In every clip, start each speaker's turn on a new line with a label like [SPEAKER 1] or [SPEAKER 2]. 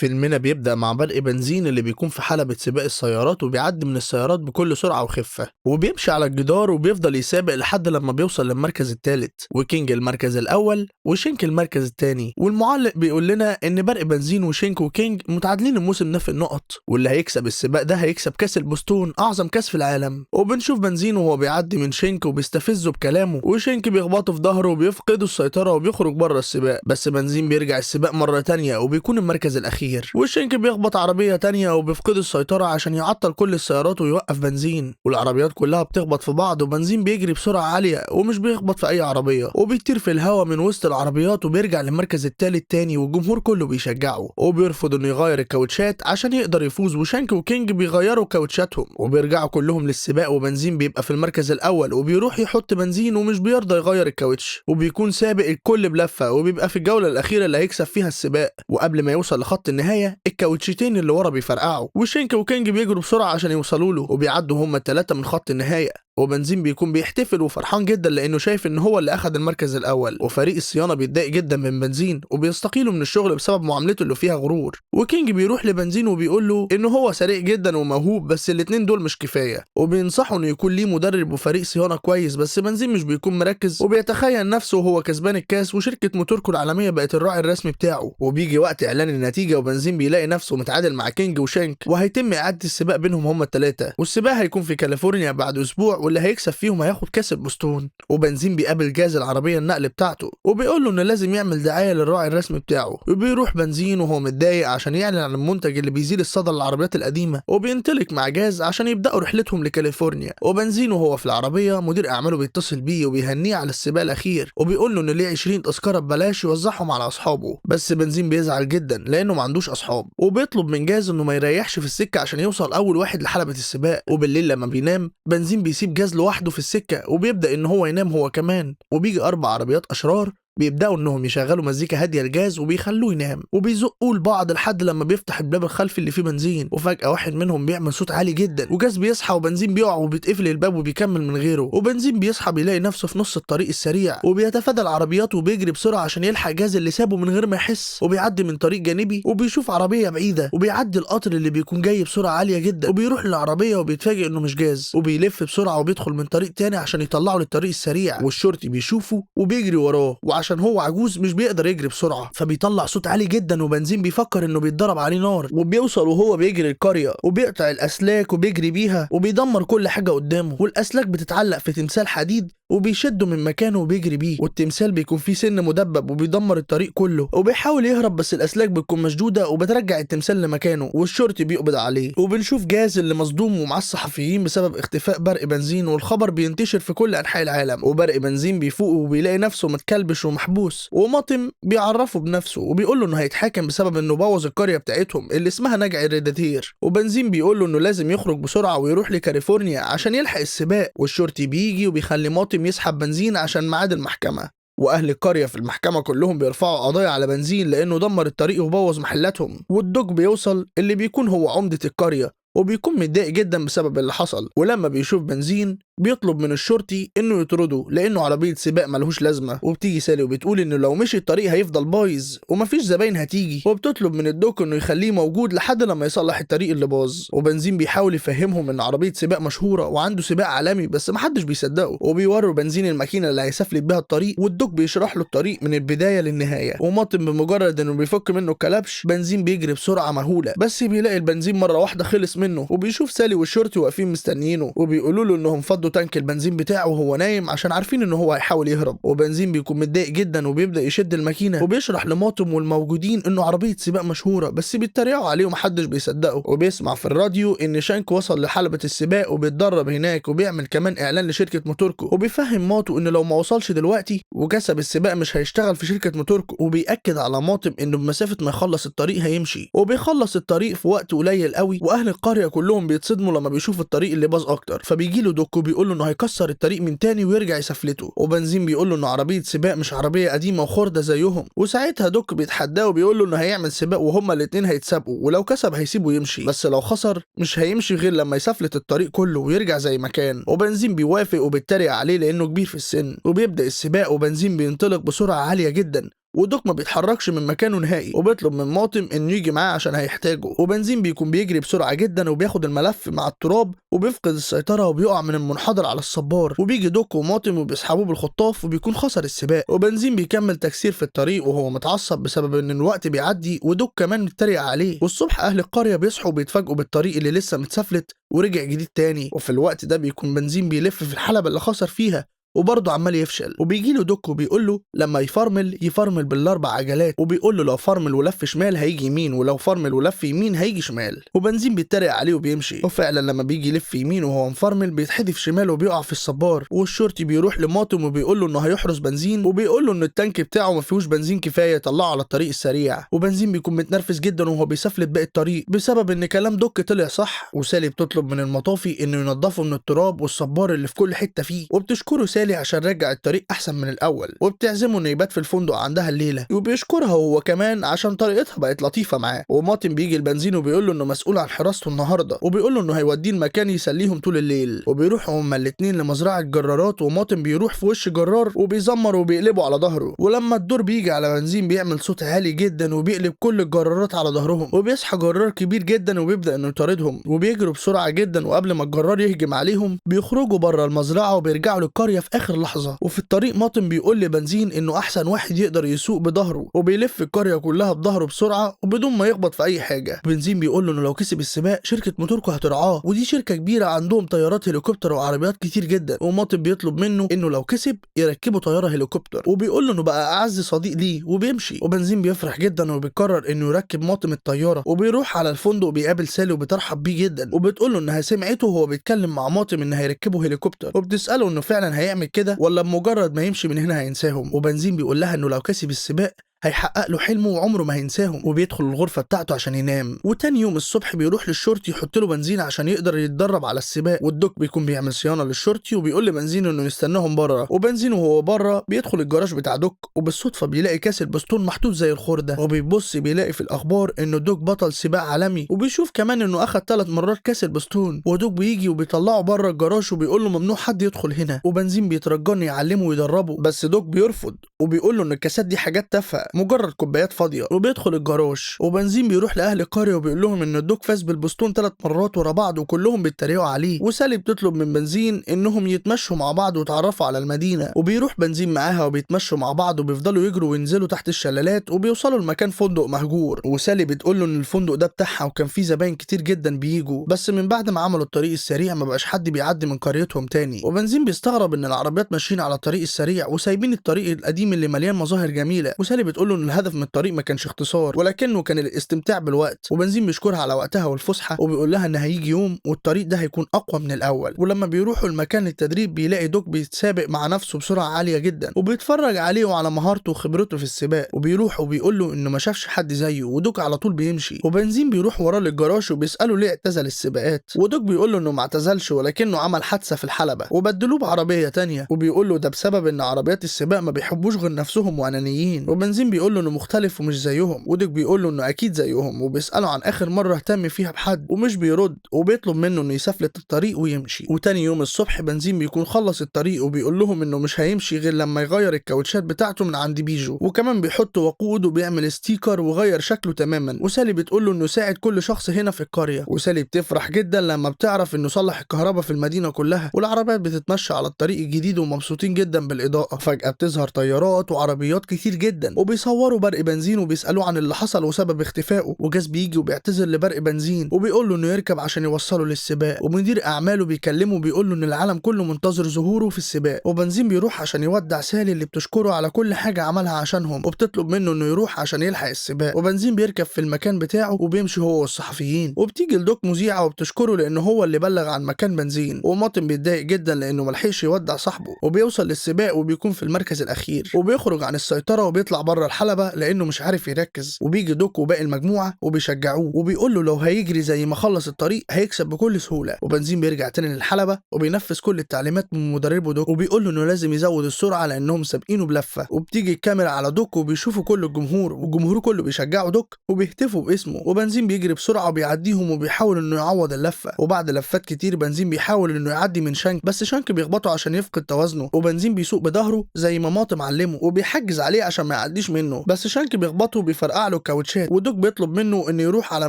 [SPEAKER 1] فيلمنا بيبدأ مع برق بنزين اللي بيكون في حلبة سباق السيارات وبيعدي من السيارات بكل سرعة وخفة وبيمشي على الجدار وبيفضل يسابق لحد لما بيوصل للمركز الثالث وكينج المركز الأول وشينك المركز الثاني. والمعلق بيقول لنا إن برق بنزين وشينك وكينج متعادلين الموسم ده في النقط، واللي هيكسب السباق ده هيكسب كاس البستون أعظم كاس في العالم. وبنشوف بنزين وهو بيعدي من شينك وبيستفزه بكلامه، وشينك بيخبطه في ظهره وبيفقده السيطرة وبيخرج بره السباق، بس بنزين بيرجع السباق مرة تانية وبيكون المركز الأخير. وشينك بيخبط عربية تانية وبيفقد السيطرة عشان يعطل كل السيارات ويوقف بنزين، والعربيات كلها بتخبط في بعض وبنزين بيجري بسرعة عالية ومش بيخبط في أي عربية وبيطير في الهواء من وسط العربيات وبيرجع للمركز التالت تاني، والجمهور كله بيشجعه وبيرفض إنه يغير الكاوتشات عشان يقدر يفوز. وشانك وكينج بيغيروا كاوتشاتهم وبيرجعوا كلهم للسباق، وبنزين بيبقى في المركز الأول وبيروح يحط بنزين ومش بيرضى يغير الكاوتش وبيكون سابق الكل بلفة، وبيبقى في الجولة الأخيرة اللي هيكسب فيها السباق. وقبل ما يوصل لخط النهاية الكاوتشتين اللي ورا بيفرقعوا وشينك وكينج بيجروا بسرعة عشان يوصلوا له وبيعدوا هما التلاتة من خط النهاية، وبنزين بيكون بيحتفل وفرحان جدا لانه شايف ان هو اللي اخذ المركز الاول. وفريق الصيانه بيتضايق جدا من بنزين وبيستقيلوا من الشغل بسبب معاملته اللي فيها غرور، وكينج بيروح لبنزين وبيقول له انه هو سريع جدا وموهوب بس الاتنين دول مش كفايه، وبينصحه انه يكون ليه مدرب وفريق صيانه كويس. بس بنزين مش بيكون مركز وبيتخيل نفسه وهو كسبان الكاس وشركه موتوركو العالميه بقت الراعي الرسمي بتاعه. وبيجي وقت اعلان النتيجه وبنزين بيلاقي نفسه متعادل مع كينج وشانك، وهيتم اعاده السباق بينهم هما الثلاثه، والسباق هيكون في كاليفورنيا بعد اسبوع، واللي هيكسب فيهم هياخد كاس البستون. وبنزين بيقابل جاز العربيه النقل بتاعته وبيقول له انه لازم يعمل دعايه للراعي الرسمي بتاعه، وبيروح بنزين وهو متضايق عشان يعلن عن المنتج اللي بيزيل الصدى للعربيات القديمه، وبينطلق مع جاز عشان يبداوا رحلتهم لكاليفورنيا. وبنزين وهو في العربيه مدير اعماله بيتصل بيه وبيهنيه على السباق الاخير وبيقول له انه ليه 20 تذكره ببلاش يوزعهم على اصحابه، بس بنزين بيزعل جدا لانه ما عندوش اصحاب، وبيطلب من جاز انه ما يريحش في السكه عشان يوصل اول واحد لحلبة السباق. وبالليل لما بينام بنزين بيسيب جاز لوحده في السكه وبيبدا ان هو ينام هو كمان، وبيجي 4 عربيات اشرار بيبداوا انهم يشغلوا مزيكا هاديه لجاز وبيخلوه ينام، وبيزقوا لبعض لحد لما بيفتح الباب الخلفي اللي فيه بنزين، وفجاه واحد منهم بيعمل صوت عالي جدا وجاز بيصحى وبنزين بيقع وبيتقفل الباب وبيكمل من غيره. وبنزين بيصحى بيلاقي نفسه في نص الطريق السريع وبيتفادى العربيات وبيجري بسرعه عشان يلحق جاز اللي سابه من غير ما يحس، وبيعدي من طريق جانبي وبيشوف عربيه بعيده وبيعدي القطر اللي بيكون جاي بسرعه عاليه جدا، وبيروح للعربيه وبيتفاجئ انه مش جاز، وبيلف بسرعه وبيدخل من طريق تاني عشان يطلعه للطريق السريع، والشرطي بيشوفه وبيجري وراه، وعشان هو عجوز مش بيقدر يجري بسرعه فبيطلع صوت عالي جدا، وبنزين بيفكر انه بيتضرب عليه نار، وبيوصل وهو بيجري القريه وبيقطع الاسلاك وبيجري بيها وبيدمر كل حاجه قدامه، والاسلاك بتتعلق في تمثال حديد وبيشده من مكانه وبيجري بيه، والتمثال بيكون فيه سن مدبب وبيدمر الطريق كله، وبيحاول يهرب بس الاسلاك بتكون مشدوده وبترجع التمثال لمكانه، والشرطي بيقبض عليه. وبنشوف جاز اللي مصدوم ومع الصحفيين بسبب اختفاء برق بنزين، والخبر بينتشر في كل انحاء العالم، وبرق بنزين بيفوق وبيلاقي نفسه متكلبش ومحبوس، وماطم بيعرفه بنفسه وبيقول له انه هيتحاكم بسبب انه بوظ القريه بتاعتهم اللي اسمها نجع الريداتير، وبنزين بيقول له انه لازم يخرج بسرعه ويروح لكاليفورنيا عشان يلحق السباق، والشرطي بيجي وبيخلي ماطم يسحب بنزين عشان ميعاد المحكمه، واهل القريه في المحكمه كلهم بيرفعوا قضايا على بنزين لانه دمر الطريق وبوظ محلاتهم. والدوج بيوصل اللي بيكون هو عمده القريه وبيكون متضايق جدا بسبب اللي حصل، ولما بيشوف بنزين بيطلب من الشرطي انه يطرده لانه عربيه سباق ملهوش لازمه. وبتيجي سالي وبتقول انه لو مشي الطريق هيفضل بايظ ومفيش زباين هتيجي، وبتطلب من الدوك انه يخليه موجود لحد لما يصلح الطريق اللي باظ. وبنزين بيحاول يفهمهم ان عربيه سباق مشهوره وعنده سباق عالمي بس محدش بيصدقه، وبيوروا بنزين الماكينه اللي هيسفلت بيها الطريق، والدوك بيشرح له الطريق من البدايه للنهايه. وماطم بمجرد انه بيفك منه الكلبش بنزين بيجري بسرعه مهوله، بس بيلاقي البنزين مره واحده خلص منه، وبيشوف سالي والشرطي واقفين مستنيينه وبيقولوا له انهم فضوا تانك البنزين بتاعه وهو نايم عشان عارفين ان هو هيحاول يهرب. وبنزين بيكون متضايق جدا وبيبدا يشد الماكينه وبيشرح لماطم والموجودين انه عربيه سباق مشهوره بس بيتريقوا عليه ومحدش بيصدقه. وبيسمع في الراديو ان شانك وصل لحلبة السباق وبيتدرب هناك، وبيعمل كمان اعلان لشركه موتوركو، وبيفهم ماطو ان لو ما وصلش دلوقتي وكسب السباق مش هيشتغل في شركه موتوركو، وبيأكد على ماطم انه بمسافه ما يخلص الطريق هيمشي، وبيخلص الطريق في وقت قليل قوي، واهل القريه كلهم بيتصدموا لما بيشوف الطريق اللي باظ اكتر، فبيجي له دوكو بيقول له انه هيكسر الطريق من تاني ويرجع يسفلته، وبنزين بيقول له انه عربيه سباق مش عربيه قديمه وخرده زيهم، وساعتها دوك بيتحداه وبيقول له انه هيعمل سباق وهما الاتنين هيتسابقوا، ولو كسب هيسيبه يمشي، بس لو خسر مش هيمشي غير لما يسفلت الطريق كله ويرجع زي ما كان. وبنزين بيوافق وبيتريق عليه لانه كبير في السن، وبيبدا السباق وبنزين بينطلق بسرعه عاليه جدا ودوك ما بيتحركش من مكانه نهائي، وبيطلب من ماطم انه يجي معاه عشان هيحتاجه. وبنزين بيكون بيجري بسرعه جدا وبياخد الملف مع التراب وبيفقد السيطره وبيقع من المنحدر على الصبار، وبيجي دوك وماطم وبيسحبوه بالخطاف وبيكون خسر السباق. وبنزين بيكمل تكسير في الطريق وهو متعصب بسبب ان الوقت بيعدي ودوك كمان بيتريق عليه. والصبح اهل القريه بيصحوا وبيتفاجئوا بالطريق اللي لسه متسفلت ورجع جديد تاني. وفي الوقت ده بيكون بنزين بيلف في الحلبة اللي خسر فيها وبرضه عمال يفشل. وبيجي له دوك وبيقول له لما يفرمل بالاربع عجلات، وبيقول له لو فرمل ولف شمال هيجي يمين، ولو فرمل ولف يمين هيجي شمال. وبنزين بيتريق عليه وبيمشي، وفعلا لما بيجي يلف يمين وهو مفرمل بيتحدف شمال وبيقع في الصبار. والشرطي بيروح لماطم وبيقول له انه هيحرس بنزين، وبيقول له ان التانك بتاعه ما فيهوش بنزين كفايه يطلعه على الطريق السريع. وبنزين بيكون متنرفز جدا وهو بيسفلت باقي الطريق بسبب ان كلام دوك طلع صح. وسالي بتطلب من المطافي انه ينضفه من التراب والصبار اللي في كل حته فيه، وبتشكره سالي عشان رجع الطريق احسن من الاول، وبتعزمه انه يبات في الفندق عندها الليله، وبيشكرها هو كمان عشان طريقتها بقت لطيفه معاه. وماطم بيجي البنزين وبيقول له انه مسؤول عن حراسته النهارده، وبيقول له انه هيوديه المكان يسليهم طول الليل. وبيروحوا هما الاتنين لمزرعه جرارات، وماطم بيروح في وش جرار وبيزمر وبيقلبه على ظهره. ولما الدور بيجي على بنزين بيعمل صوت عالي جدا وبيقلب كل الجرارات على ظهرهم، وبيصحى جرار كبير جدا وبيبدا انه يطاردهم، وبيجروا بسرعه جدا. وقبل ما الجرار يهجم عليهم بيخرجوا بره المزرعه وبيرجعوا للقريه في اخر لحظه. وفي الطريق ماطم بيقول لبنزين انه احسن واحد يقدر يسوق بظهره، وبيلف القريه كلها بظهره بسرعه وبدون ما يخبط في اي حاجه. بنزين بيقول له انه لو كسب السباق شركه موتوركو هترعاه، ودي شركه كبيره عندهم طيارات هليكوبتر وعربيات كتير جدا. وماطم بيطلب منه انه لو كسب يركبه طياره هليكوبتر، وبيقول له انه بقى اعز صديق ليه وبيمشي. وبنزين بيفرح جدا وبيقرر انه يركب ماطم الطياره، وبيروح على الفندق وبيقابل سالي وبترحب بيه جدا، وبتقول له انها سمعته وهو بيتكلم مع ماطم ان هيركبه هليكوبتر، وبتساله انه فعلا هيعمل كده ولا بمجرد ما يمشي من هنا هينساهم. وبنزين بيقول لها انه لو كسب السباق هيحقق له حلمه وعمره ما هينساهم، وبيدخل الغرفه بتاعته عشان ينام. وتاني يوم الصبح بيروح للشرطي يحط له بنزين عشان يقدر يتدرب على السباق. والدوك بيكون بيعمل صيانه للشرطي وبيقول لبنزين انه يستناهم بره. وبنزين وهو بره بيدخل الجراج بتاع دوك، وبالصدفه بيلاقي كاس البستون محطوط زي الخرده، وبيبص بيلاقي في الاخبار انه دوك بطل سباق عالمي، وبيشوف كمان انه اخد 3 مرات كاس البستون. ودوك بيجي وبيطلعه بره الجراج وبيقول له ممنوع حد يدخل هنا. وبنزين بيترجى يعلمه ويدربه، بس دوك بيرفض وبيقول له ان الكاسات دي حاجات تافهه مجرد كوبايات فاضيه. وبيدخل الجراج، وبنزين بيروح لاهل القريه وبيقول لهم ان الدوك فاز بالبستون 3 مرات ورا بعض وكلهم بيتريقوا عليه. وسالي بتطلب من بنزين انهم يتمشوا مع بعض ويتعرفوا على المدينه، وبيروح بنزين معاها وبيتمشوا مع بعض وبيفضلوا يجروا وينزلوا تحت الشلالات، وبيوصلوا لمكان فندق مهجور. وسالي بتقول له ان الفندق ده بتاعها وكان فيه زباين كتير جدا بيجوا، بس من بعد ما عملوا الطريق السريع ما بقاش حد بيعدي من قريتهم تاني. وبنزين بيستغرب ان العربيات ماشيين على الطريق السريع وسايبين الطريق القديم اللي مليان مظاهر جميله. وسالي بتقول له ان الهدف من الطريق ما كانش اختصار ولكنه كان الاستمتاع بالوقت. وبنزين بيشكرها على وقتها والفسحه، وبيقول لها ان هيجي يوم والطريق ده هيكون اقوى من الاول. ولما بيروحوا المكان للتدريب بيلاقي دوك بيتسابق مع نفسه بسرعه عاليه جدا، وبيتفرج عليه وعلى مهارته وخبرته في السباق. وبيروح وبيقول له انه ما شافش حد زيه، ودوك على طول بيمشي. وبنزين بيروح وراه للجراج وبيساله ليه اعتزل السباقات، ودوك بيقول له انه ما اعتزلش ولكنه عمل حادثه في الحلبه وبدلوه بعربيه تانية، وبيقول له ده بسبب ان عربيات السباق ما بيحبوش غير نفسهم وانانيين. وبنزين بيقول له انه مختلف ومش زيهم، ودوك بيقول له انه اكيد زيهم، وبيساله عن اخر مره اهتم فيها بحد ومش بيرد، وبيطلب منه انه يسفلت الطريق ويمشي. وتاني يوم الصبح بنزين بيكون خلص الطريق وبيقول لهم انه مش هيمشي غير لما يغير الكاوتشات بتاعته من عند بيجو، وكمان بيحط وقود وبيعمل ستيكر وغير شكله تماما. وسالي بتقول له انه ساعد كل شخص هنا في القريه. وسالي بتفرح جدا لما بتعرف انه صلح الكهرباء في المدينه كلها، والعربيات بتتمشى على الطريق الجديد ومبسوطين جدا بالاضاءه. فجاه بتظهر طيارات وعربيات كتير جدا وبيصوروا برق بنزين وبيسالوه عن اللي حصل وسبب اختفائه. وجاز بيجي وبيعتذر لبرق بنزين وبيقول له انه يركب عشان يوصله للسباق. ومدير اعماله بيكلمه وبيقول له ان العالم كله منتظر ظهوره في السباق. وبنزين بيروح عشان يودع سالي اللي بتشكره على كل حاجه عملها عشانهم، وبتطلب منه انه يروح عشان يلحق السباق. وبنزين بيركب في المكان بتاعه وبيمشي هو والصحفيين، وبتيجي لدوك مذيعه وبتشكره لانه هو اللي بلغ عن مكان بنزين. وماطم بيتضايق جدا لانه ملحقش يودع صاحبه، وبيوصل للسباق وبيكون في المركز الاخير، وبيخرج عن السيطره وبيطلع بره الحلبه لانه مش عارف يركز. وبيجي دوك وباقي المجموعه وبيشجعوه وبيقول له لو هيجري زي ما خلص الطريق هيكسب بكل سهوله. وبنزين بيرجع تاني للحلبه وبينفذ كل التعليمات من مدربه دوك، وبيقول له انه لازم يزود السرعه لانهم سابقينه بلفه. وبتيجي الكاميرا على دوك وبيشوفوا كل الجمهور، والجمهور كله بيشجعوا دوك وبيهتفوا باسمه. وبنزين بيجري بسرعه وبيعديهم وبيحاول انه يعوض اللفه. وبعد لفات كتير بنزين بيحاول انه يعدي من شانك، بس شانك بيخبطه عشان يفقد توازنه. وبنزين بيسوق بظهره زي ما ماطم علمه وبيحجز عليه عشان ما يعديش بيخافش منه، بس شانك بيخبطه وبيفرقع له الكاوتشات، ودوك بيطلب منه انه يروح على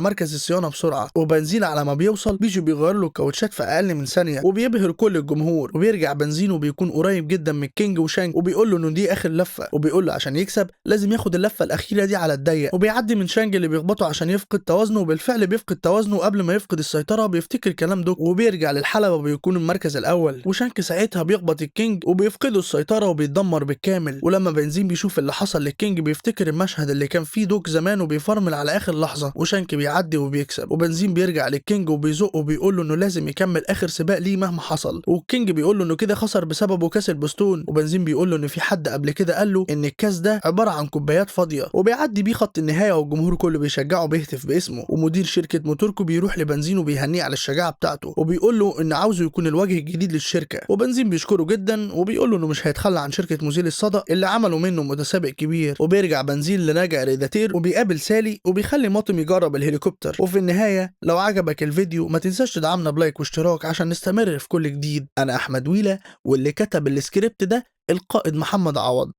[SPEAKER 1] مركز الصيانه بسرعه، وبنزين على ما بيوصل بيجوا بيغير له الكاوتشات في اقل من ثانيه، وبيبهر كل الجمهور. وبيرجع بنزين وبيكون قريب جدا من كينج وشانك، وبيقول له انه دي اخر لفه، وبيقول له عشان يكسب لازم ياخد اللفه الاخيره دي على الضيق، وبيعدي من شانج اللي بيخبطه عشان يفقد توازنه، وبالفعل بيفقد توازنه. قبل ما يفقد السيطره بيفتكر كلام دوك وبيرجع للحلبه وبيكون المركز الاول، وشانك ساعتها بيخبط الكينج وبيفقدوا السيطره وبيتدمر بالكامل. ولما بنزين بيشوف اللي حصل للكينج بيفتكر المشهد اللي كان فيه دوك زمان وبيفرمل على اخر لحظه، وشانك بيعدي وبيكسب. وبنزين بيرجع للكينج وبيزقه وبيقول له انه لازم يكمل اخر سباق ليه مهما حصل، والكينج بيقول له انه كده خسر بسببه كاس البستون. وبنزين بيقول له ان في حد قبل كده قال له ان الكاس ده عباره عن كوبايات فاضيه، وبيعدي بيه خط النهايه والجمهور كله بيشجعه بيهتف باسمه. ومدير شركه موتوركو بيروح لبنزين وبيهنيه على الشجاعه بتاعته، وبيقول له ان عاوزه يكون الوجه الجديد للشركه. وبنزين بيشكره جدا وبيقول له انه مش هيتخلى عن شركه مزيل الصدى اللي عملوا منه متسابق كبير. وبيرجع بنزين لنجا ريداتير وبيقابل سالي وبيخلي ماطم يجرب الهليكوبتر. وفي النهايه لو عجبك الفيديو ما تنساش تدعمنا بلايك واشتراك عشان نستمر في كل جديد. انا احمد ويلة، واللي كتب السكريبت ده القائد محمد عوض.